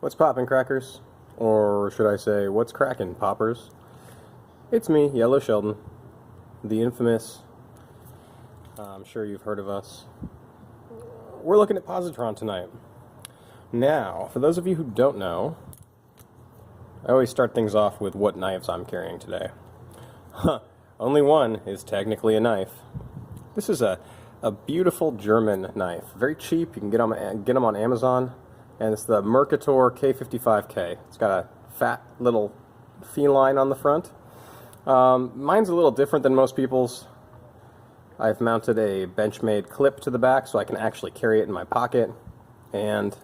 What's poppin', crackers? Or should I say, what's crackin', poppers? It's me, Yellow Sheldon, the infamous. I'm sure you've heard of us. We're looking at Positron tonight. Now, for those of you who don't know, I always start things off with what knives I'm carrying today. Only one is technically a knife. This is a beautiful German knife. Very cheap. You can get them on Amazon. And it's the Mercator K55K. It's got a fat little feline on the front. Mine's a little different than most people's. I've mounted a Benchmade clip to the back so I can actually carry it in my pocket. And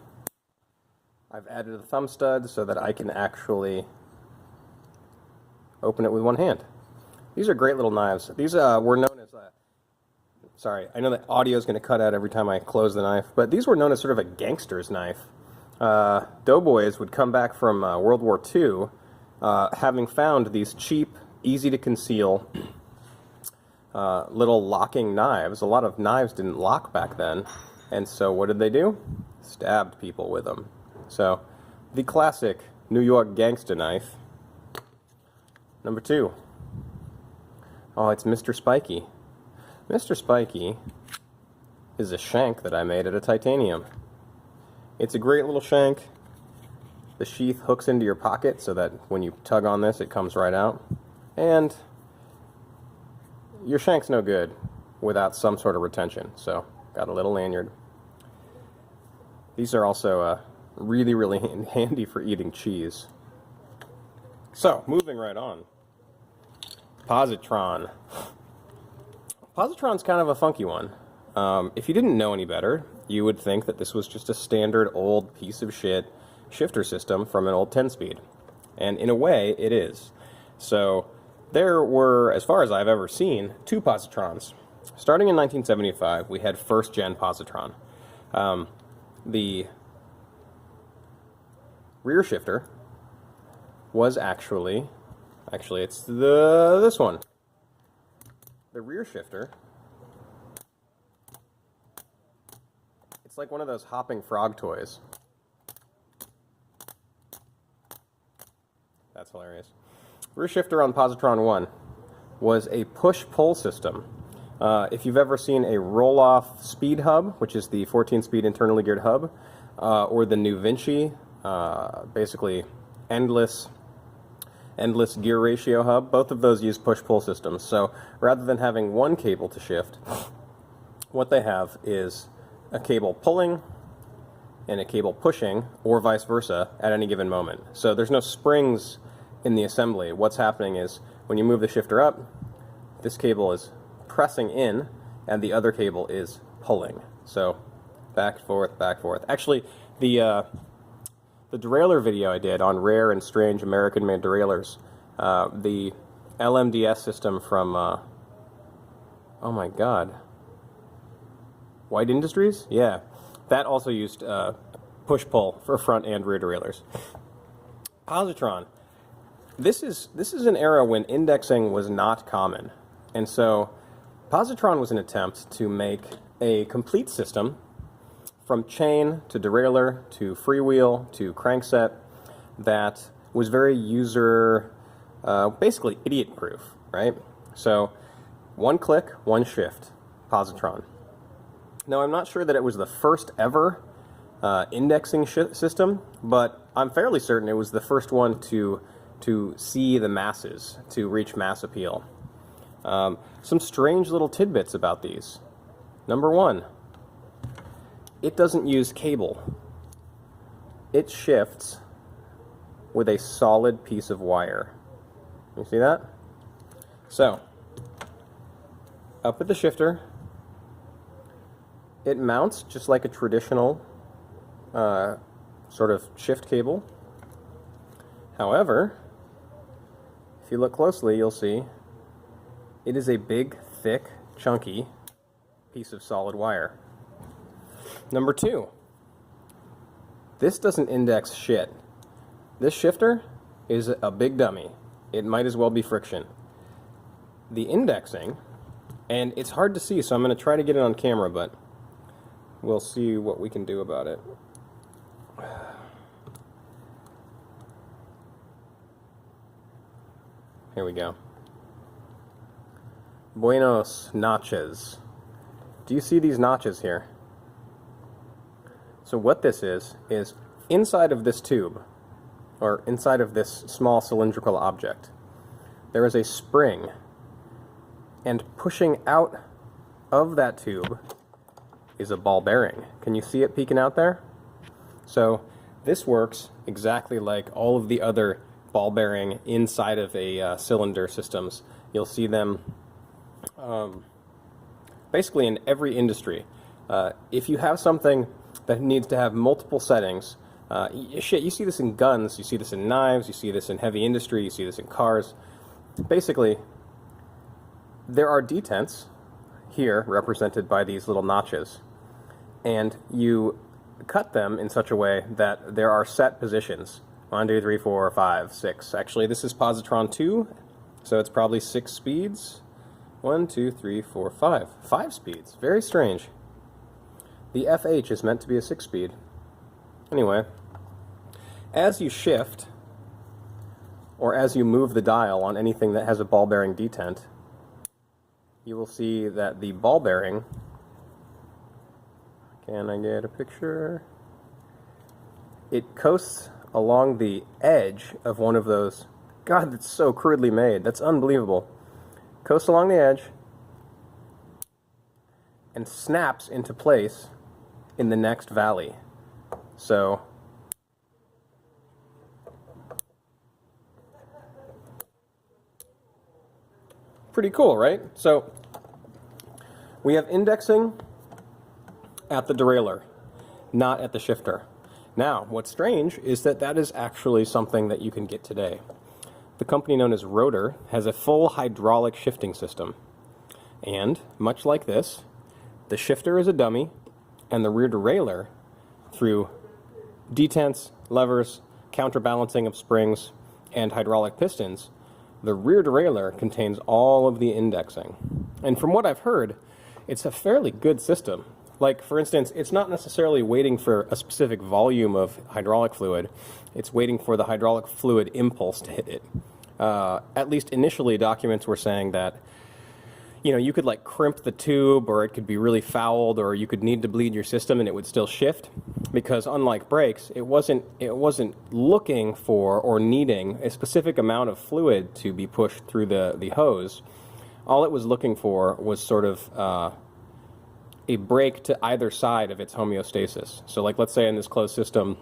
I've added a thumb stud so that I can actually open it with one hand. These are great little knives. These were known as sorry, I know that audio is going to cut out every time I close the knife, but these were known as sort of a gangster's knife. Doughboys would come back from World War II having found these cheap, easy to conceal little locking knives. A lot of knives didn't lock back then, and so what did they do? Stabbed people with them. So, the classic New York gangster knife. Number 2. Oh, it's Mr. Spiky. Mr. Spiky is a shank that I made out of titanium. It's a great little shank. The sheath hooks into your pocket so that when you tug on this, it comes right out. And your shank's no good without some sort of retention. So, got a little lanyard. These are also really, really handy for eating cheese. So, moving right on. Positron. Positron's kind of a funky one. If you didn't know any better, you would think that this was just a standard old piece of shit shifter system from an old 10-speed. And in a way, it is. So there were, as far as I've ever seen, 2 Positrons. Starting in 1975, we had first Gen Positron. The rear shifter was actually it's this one. The rear shifter, it's like one of those hopping frog toys. That's hilarious. Rear shifter on Positron 1 was a push-pull system. If you've ever seen a roll-off speed hub, which is the 14-speed internally geared hub, or the New Vinci, basically endless gear ratio hub, both of those use push-pull systems. So rather than having one cable to shift, what they have is a cable pulling and a cable pushing, or vice versa, at any given moment. So there's no springs in the assembly. What's happening is when you move the shifter up, this cable is pressing in and the other cable is pulling. So back, forth, back, forth. Actually, the derailleur video I did on rare and strange American-made derailleurs, the LMDS system from, oh my god, White Industries? Yeah, that also used push-pull for front and rear derailleurs. Positron. This is an era when indexing was not common, and so Positron was an attempt to make a complete system from chain to derailleur to freewheel to crankset that was very user, basically idiot-proof, right? So, one click, one shift, Positron. Now, I'm not sure that it was the first ever indexing system, but I'm fairly certain it was the first one to see the masses, to reach mass appeal. Some strange little tidbits about these. Number 1. It doesn't use cable. It shifts with a solid piece of wire. You see that? So, up at the shifter, it mounts just like a traditional sort of shift cable. However, if you look closely, you'll see it is a big, thick, chunky piece of solid wire. Number 2, this doesn't index shit. This shifter is a big dummy. It might as well be friction. The indexing, and it's hard to see, so I'm going to try to get it on camera, but we'll see what we can do about it. Here we go. Buenos notches. Do you see these notches here? So what this is inside of this tube, or inside of this small cylindrical object, there is a spring, and pushing out of that tube is a ball bearing. Can you see it peeking out there? So this works exactly like all of the other ball bearing inside of a cylinder systems. You'll see them basically in every industry. If you have something that needs to have multiple settings, you see this in guns, you see this in knives, you see this in heavy industry, you see this in cars. Basically, there are detents here represented by these little notches, and you cut them in such a way that there are set positions. 1, 2, 3, 4, 5, 6. Actually, this is Positron 2, so it's probably 6 speeds. 1, 2, 3, 4, 5. 5 speeds. Very strange. The FH is meant to be a 6-speed. Anyway, as you shift, or as you move the dial on anything that has a ball bearing detent, you will see that the ball bearing, can I get a picture? It coasts along the edge of one of those. God, that's so crudely made. That's unbelievable. Coasts along the edge and snaps into place in the next valley. So pretty cool, right? So we have indexing at the derailleur, not at the shifter. Now, what's strange is that that is actually something that you can get today. The company known as Rotor has a full hydraulic shifting system. And, much like this, the shifter is a dummy, and the rear derailleur, through detents, levers, counterbalancing of springs, and hydraulic pistons, the rear derailleur contains all of the indexing. And from what I've heard, it's a fairly good system. Like, for instance, it's not necessarily waiting for a specific volume of hydraulic fluid. It's waiting for the hydraulic fluid impulse to hit it. At least initially, documents were saying that, you know, you could like crimp the tube, or it could be really fouled, or you could need to bleed your system and it would still shift. Because unlike brakes, it wasn't looking for or needing a specific amount of fluid to be pushed through the hose. All it was looking for was sort of a break to either side of its homeostasis. So like, let's say in this closed system,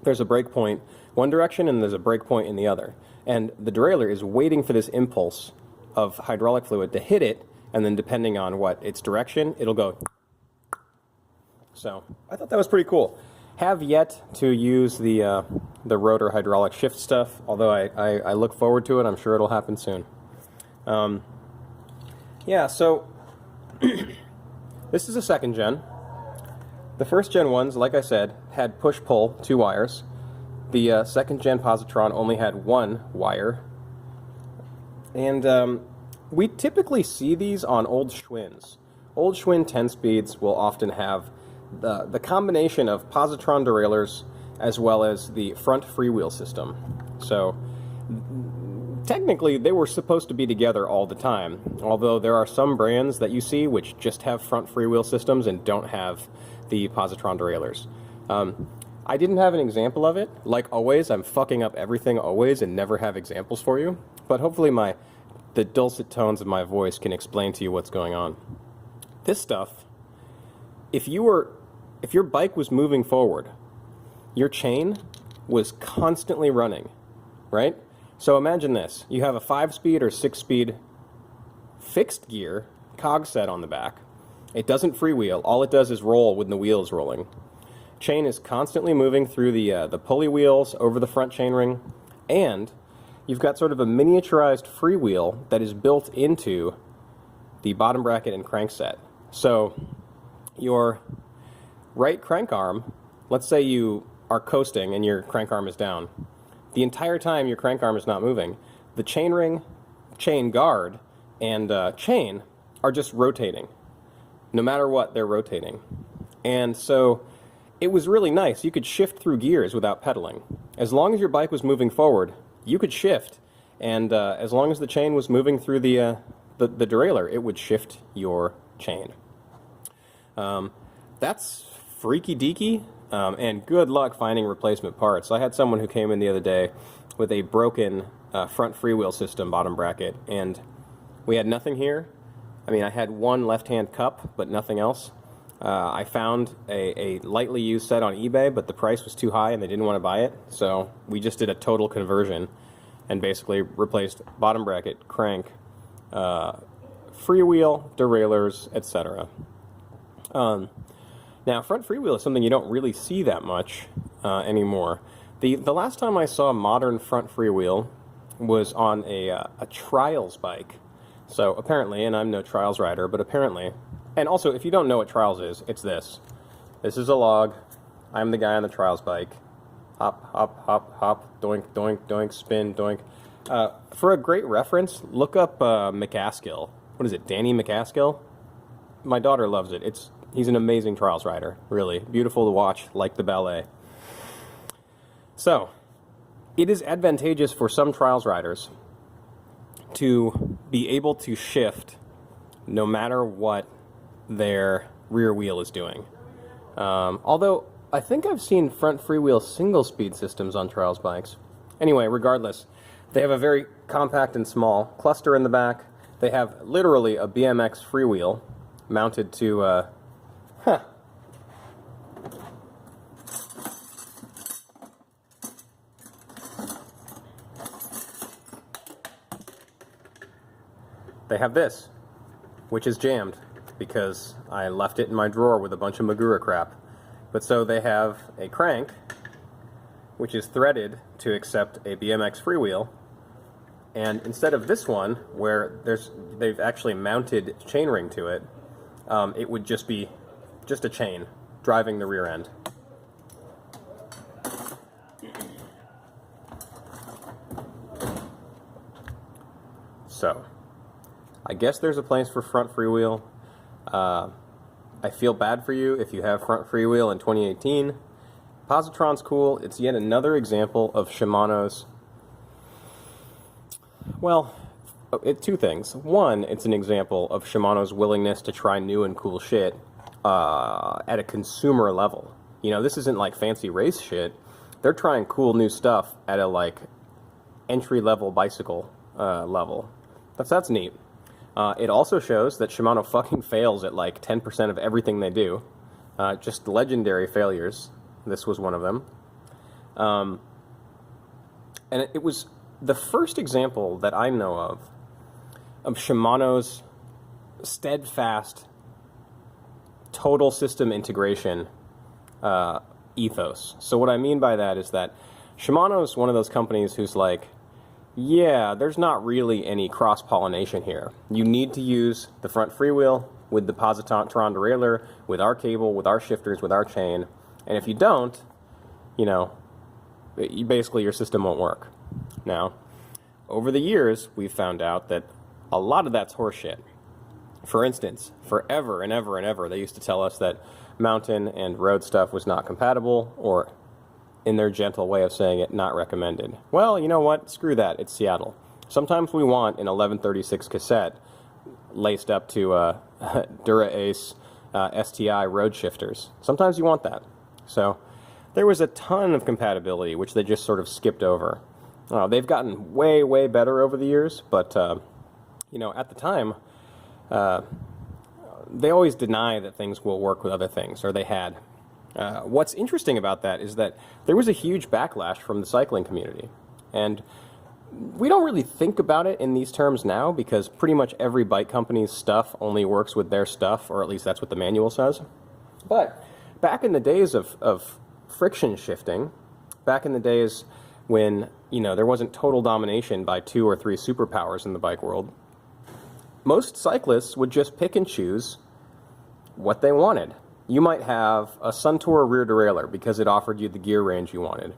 there's a break point one direction and there's a break point in the other. And the derailleur is waiting for this impulse of hydraulic fluid to hit it, and then depending on what its direction, it'll go. So I thought that was pretty cool. Have yet to use the Rotor hydraulic shift stuff, although I look forward to it. I'm sure it'll happen soon. Yeah, so this is a second gen. The first gen ones, like I said, had push-pull, 2 wires. The second gen Positron only had 1 wire. And we typically see these on old Schwinn's. Old Schwinn 10-speeds will often have the combination of positron derailleurs as well as the front freewheel system. So technically they were supposed to be together all the time, although there are some brands that you see which just have front freewheel systems and don't have the positron derailleurs. I didn't have an example of it. Like always, I'm fucking up everything always and never have examples for you, but hopefully the dulcet tones of my voice can explain to you what's going on. This stuff, if your bike was moving forward, your chain was constantly running, right? So imagine this. You have a 5-speed or 6-speed fixed gear cog set on the back. It doesn't freewheel. All it does is roll when the wheel is rolling. Chain is constantly moving through the pulley wheels over the front chainring, and you've got sort of a miniaturized freewheel that is built into the bottom bracket and crankset. So your right crank arm, let's say you are coasting and your crank arm is down. The entire time your crank arm is not moving, the chainring, chain guard, and chain are just rotating. No matter what, they're rotating. And so it was really nice. You could shift through gears without pedaling. As long as your bike was moving forward, you could shift, and as long as the chain was moving through the derailleur, it would shift your chain. That's freaky deaky, and good luck finding replacement parts. I had someone who came in the other day with a broken front freewheel system bottom bracket, and we had nothing here. I mean, I had one left-hand cup, but nothing else. I found a lightly used set on eBay, but the price was too high and they didn't want to buy it, so we just did a total conversion and basically replaced bottom bracket, crank, freewheel, derailleurs, etc. Now, front freewheel is something you don't really see that much anymore. The last time I saw a modern front freewheel was on a trials bike. So apparently, and I'm no trials rider, but apparently, and also if you don't know what trials is, it's this. This is a log. I'm the guy on the trials bike. Hop, hop, hop, hop, doink, doink, doink, spin, doink. For a great reference, look up McCaskill. What is it, Danny McCaskill? My daughter loves it. He's an amazing trials rider, really. Beautiful to watch, like the ballet. So, it is advantageous for some trials riders to be able to shift no matter what their rear wheel is doing. Although, I think I've seen front freewheel single-speed systems on trials bikes. Anyway, regardless, they have a very compact and small cluster in the back. They have literally a BMX freewheel mounted to... They have this, which is jammed because I left it in my drawer with a bunch of Magura crap. But so they have a crank, which is threaded to accept a BMX freewheel, and instead of this one, where they've actually mounted chainring to it, it would just be just a chain driving the rear end. So, I guess there's a place for front freewheel. I feel bad for you if you have front freewheel in 2018. Positron's cool. It's yet another example of Shimano's, well, two things. One, it's an example of Shimano's willingness to try new and cool shit at a consumer level. You know, this isn't like fancy race shit. They're trying cool new stuff at a like entry-level bicycle level. That's neat. It also shows that Shimano fucking fails at like 10% of everything they do. Just legendary failures. This was one of them. And it was the first example that I know of Shimano's steadfast total system integration ethos. So what I mean by that is that Shimano's one of those companies who's like, yeah, there's not really any cross-pollination here. You need to use the front freewheel with the Positron derailleur, with our cable, with our shifters, with our chain. And if you don't, you know, basically your system won't work. Now, over the years, we've found out that a lot of that's horseshit. For instance, forever and ever and ever, they used to tell us that mountain and road stuff was not compatible, or in their gentle way of saying it, not recommended. Well, you know what? Screw that. It's Seattle. Sometimes we want an 1136 cassette laced up to Dura Ace STI road shifters. Sometimes you want that. So there was a ton of compatibility, which they just sort of skipped over. They've gotten way, way better over the years, but, you know, at the time, they always deny that things will work with other things, or they had. What's interesting about that is that there was a huge backlash from the cycling community. And we don't really think about it in these terms now because pretty much every bike company's stuff only works with their stuff, or at least that's what the manual says. But back in the days of friction shifting, back in the days when, you know, there wasn't total domination by 2 or 3 superpowers in the bike world, most cyclists would just pick and choose what they wanted. You might have a Suntour rear derailleur because it offered you the gear range you wanted.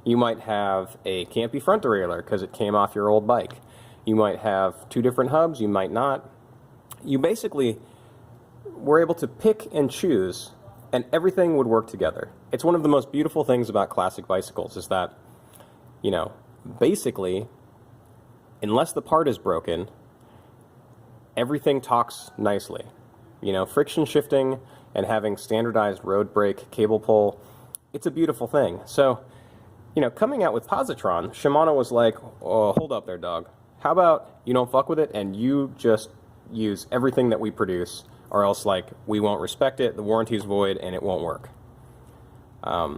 You might have a Campy front derailleur because it came off your old bike. You might have 2 different hubs, you might not. You basically were able to pick and choose, and everything would work together. It's one of the most beautiful things about classic bicycles is that, you know, basically unless the part is broken, everything talks nicely. You know, friction shifting and having standardized road brake cable pull, it's a beautiful thing. So, you know, coming out with Positron, Shimano was like, oh, hold up there, dog. How about you don't fuck with it and you just use everything that we produce, or else, like, we won't respect it, the warranty's void, and it won't work. I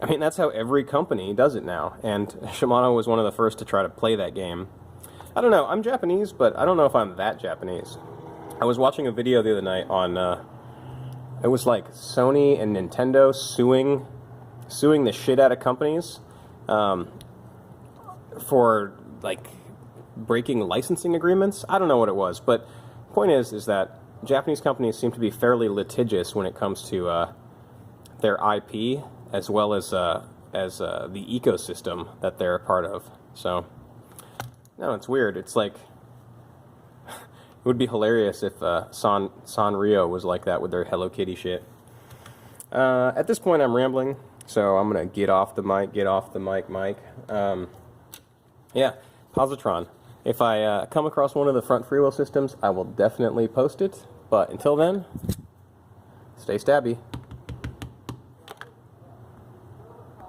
mean, that's how every company does it now, and Shimano was one of the first to try to play that game. I don't know, I'm Japanese, but I don't know if I'm that Japanese. I was watching a video the other night on, it was like Sony and Nintendo suing the shit out of companies for, like, breaking licensing agreements. I don't know what it was, but the point is that Japanese companies seem to be fairly litigious when it comes to their IP, as well as the ecosystem that they're a part of. So, no, it's weird. It's like, it would be hilarious if Sanrio was like that with their Hello Kitty shit. At this point, I'm rambling, so I'm gonna get off the mic. Yeah, Positron. If I come across one of the front freewheel systems, I will definitely post it. But until then, stay stabby.